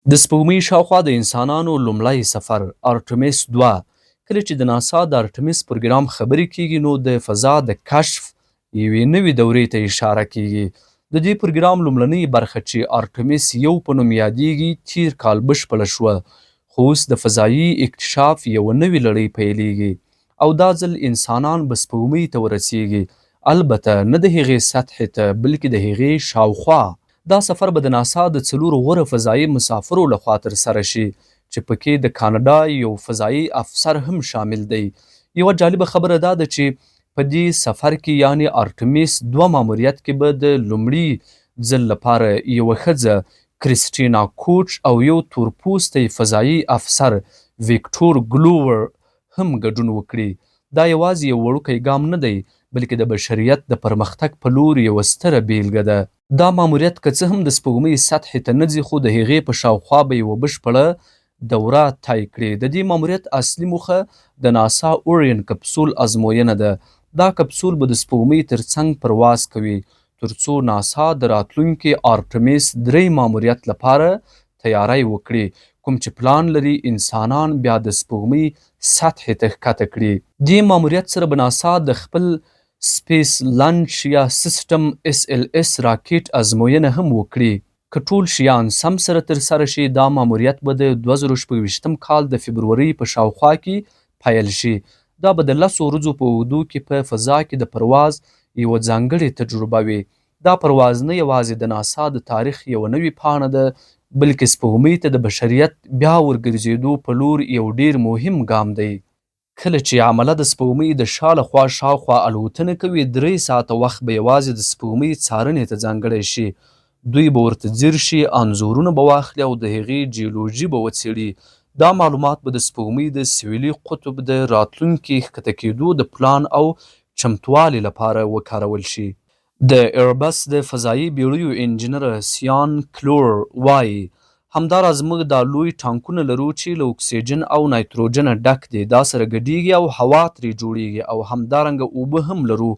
د سپوږمۍ شاوخوا د انسانانو لومړی سفر ارټمیس 2 کله چې د ناسا د ارټمیس پروګرام خبرې کیږي نو د فضا د کشف یوې نوې دورې ته اشاره کیږي. د دې پروګرام لومړنۍ برخه چې ارټمیس 1 په نوم یادیږي تیر کال بشپړه شوه، خو اوس د فضایي اکتشاف یوه نوې لړۍ پیلیږي او دا ځل انسانان به سپوږمۍ ته ورسیږي، البته نه د هغې سطحې ته بلکې د هغې شاوخوا. دا سفر به د ناسا د 4 غوره فضایي مسافرو لخوا ترسره شي چې پکې د کاناډا یو فضایي افسر هم شامل دی. یوه جالبه خبره دا ده چې په دې سفر کې یعنی ارټمیس 2 ماموریت کې به د لومړي ځل لپاره یوه ښځه کریسټینا کوچ او یو تورپوستی فضایي افسر ویکټور ګلوور هم ګډون وکړي. دا یوازې یو وړوکی ګام نه دی بلکې د بشریت د پرمختګ په لور یوه ستره بیلګه ده. دا ماموریت که څه هم د سپوږمۍ سطحې ته نه ځي خو د هغې په شاوخوا به یوه بشپړه دوره طی کړي. د دې ماموریت اصلي موخه د ناسا اورین کپسول ازموینه ده. دا کپسول به د سپوږمۍ ترڅنګ پرواز کوي ترڅو ناسا د راتلونکي ارټمیس 3 ماموریت لپاره تیاری وکړي کوم چې پلان لري انسانان بیا د سپوږمۍ سطحې ته ښکته کړي. دې ماموریت سره به ناسا د خپل سپیس لانچ یا سیسټم SLS راکټ ازموینه هم وکړي. که ټول شیان سم سره ترسره شي دا ماموریت به د 2026 کال د فبرورۍ په شاوخوا کې پیل شي. دا به د 10 ورځو په اوږدو کې په فضا کې د پرواز یوه ځانګړې تجربه وي. دا پرواز نه یوازې د ناسا د تاریخ یوه نوې پاڼه ده بلکې سپوږمۍ ته د بشریت بیا ورګرځېدو په لور یو ډیر مهم ګام دی. کله چې عمله د سپوږمۍ د شاوخوا شاوخوا الوتنه کوي 3 ساعته وخت به یوازې د سپوږمۍ څارنې ته ځانګړی شي. دوی به ورته ځیر شي، انځورونه به واخلي او د هغې جیولوژي به وڅیړي. دا معلومات به د سپوږمۍ د سویلي قطب د راتلونکي ښکته کیدو د پلان او چمتووالي لپاره وکارول شي. د ایربس د فضایي بیړیو انجینر سیان کلور وایي همداراز موږ دا لوی ټانکونه لرو چې له اکسیجن او نایتروجنه ډک دي، دا سره ګډیږي او هوا ترې جوړیږي او همدارنګه اوبه هم لرو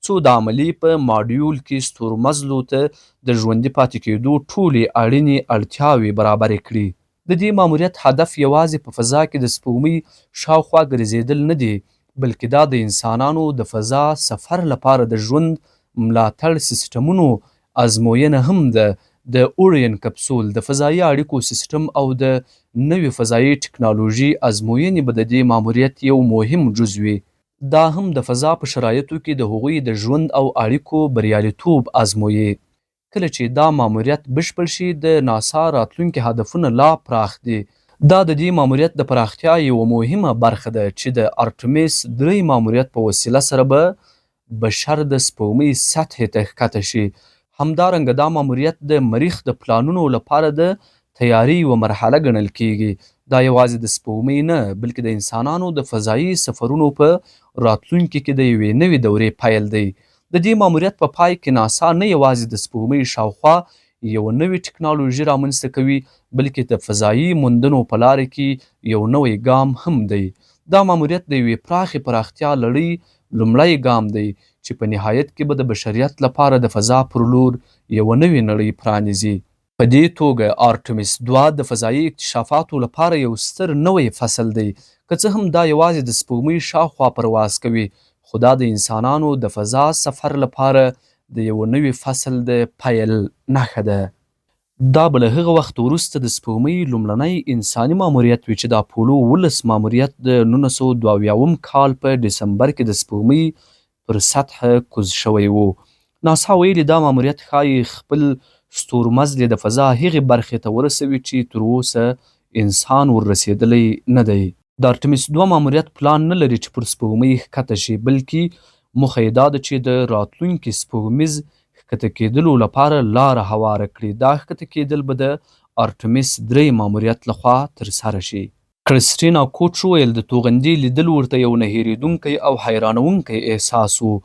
څو د عملي په ماډیول کې ستورمزلو ته د ژوندي پاتې کیدو ټولې اړینې اړتیاوې برابرې کړي. د دې ماموریت هدف یوازې په فضا کې د سپوږمۍ شاوخوا ګرځېدل نه دی بلکې دا د انسانانو د فضا سفر لپاره د ژوند ملاتړ سیسټمونو ازموینه هم ده. د اورین کپسول د فضایي اړیکو سیسټم او د نوې فضایي ټکنالوژي ازموینې به د دې ماموریت یو مهم جز وي. دا هم د فضا په شرایطو کې د هغوی د ژوند او اړیکو بریالیتوب ازمويي. کله چې دا ماموریت بشپړ شي د ناسا راتلونکي هدفونه لا پراخ دي. دا د دې ماموریت د پراختیا یوه مهمه برخه ده چې د ارټمیس 3 ماموریت په وسیله سره به بشر د سپوږمۍ سطحې ته ښکته شي. همدارنګه دا ماموریت د مریخ د پلانونو لپاره د تیاری یوه مرحله ګڼل کیږي. دا یوازې د سپوږمۍ نه بلکې د انسانانو د فضایي سفرونو په راتلونکي کې د یوې نوې دورې پیل دی. د دې ماموریت په پای کې ناسا نه یوازې د سپوږمۍ شاوخوا یوه نوې ټکنالوژي رامنځته کوي بلکې د فضایي موندنو په لاره کې یو نوی ګام هم دی. دا ماموریت د یوې پراخې پراختیا لړۍ لومړی ګام دی چې په نهایت کې به د بشریت لپاره د فضا پر لور یوه نوې نړۍ پرانیزي. په دې توګه ارټمیس 2 د فضایي اکتشافاتو لپاره یو ستر نوی فصل دی. که څه هم دا یوازې د سپوږمۍ شاوخوا پرواز کوي خو دا د انسانانو د فضا سفر لپاره د یوه نوي فصل د پیل نښه ده. دا به له هغه وخت وروسته د سپوږمۍ لومړنی انساني ماموریت وي چې د اپولو 11 ماموریت د 1972 کال په ډسمبر کې د سپوږمۍ پر سطحه کوز شوی و. ناسا ویلي دا ماموریت ښایي خپل ستورمزلې د فضا هغې برخې ته ورسوي چې تر اوسه انسان وررسېدلی نه دی. د ارټمیس 2 ماموریت پلان نه لري چې پر سپوږمۍ ښکته شي بلکې موخه یې دا ده چې د راتلونکي سپوږمیز ښکته کیدلو لپاره لاره هواره کړي. دا ښکته کیدل به د ارټمیس 3 ماموریت لخوا ترسره شي. کریسټینا کوچ ویل د توغندي لیدل ورته یو نه هیریدونکی او حیرانونکی احساس و.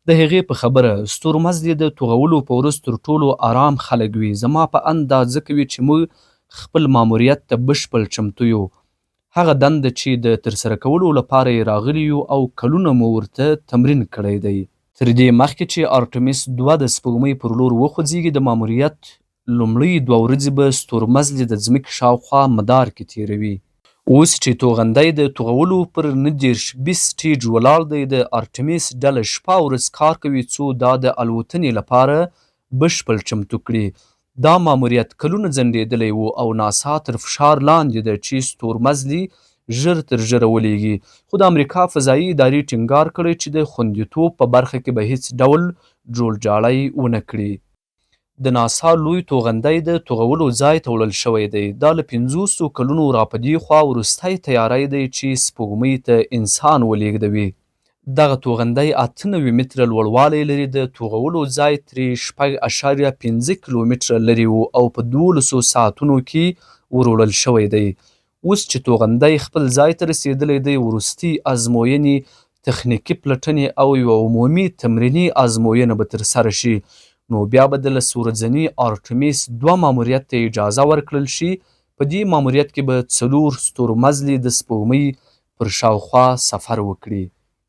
د هغې په خبره ستورمزلې د توغولو په ورځ تر ټولو ارام خلک وي. زما په اند دا ځکه وي چې موږ خپل ماموریت ته بشپړ چمتو یو. هغه دنده چې د ترسره کولو لپاره یې راغلي یو او کلونه مو ورته تمرین کړی دی. تر دې مخکې چې ارټمیس 2 د سپوږمۍ پر لور وخوځېږي د ماموریت لومړۍ 2 ورځې به ستورمزلې د ځمکې شاوخوا مدار کې تیروي. اوس چې توغندی د توغولو پر 29 سټیج ولاړ دی، د ارټمیس ډله شپه او ورځ کار کوي څو دا د الوتنې لپاره بشپړ چمتو کړي. دا ماموریت کلونه ځنډېدلی و او ناسا تر فشار لاندې ده چې ستورمزلي ژر تر ژره ولیږي، خو د امریکا فضایي ادارې ټینګار کړی چې د خوندیتوب په برخه کې به هیڅ ډول جوړجاړی ونه کړي. د ناسا لوی توغندی د توغولو ځای ته وړل شوی دی. دا له 500 کلونو راپدېخوا وروستی تیاری دی چې سپوږمۍ ته انسان ولېږدوي. دغه توغندی 98 متره لوړوالی لري، د توغولو ځای ترې 6.5 کیلومتره لرې و او په 1200 ساعتونو کې وروړل شوی دی. اوس چې توغندی خپل ځای ته رسېدلی دی، وروستي ازموینې، تخنیکي پلټنې او یوه عمومي تمریني ازموینه به ترسره شي. نو بیا به د 10 ورځني ارټمیس 2 ماموریت ته اجازه ورکړل شي. په دې ماموریت کې به 4 ستورمزلې د سپوږمۍ پر شاوخوا سفر وکړي.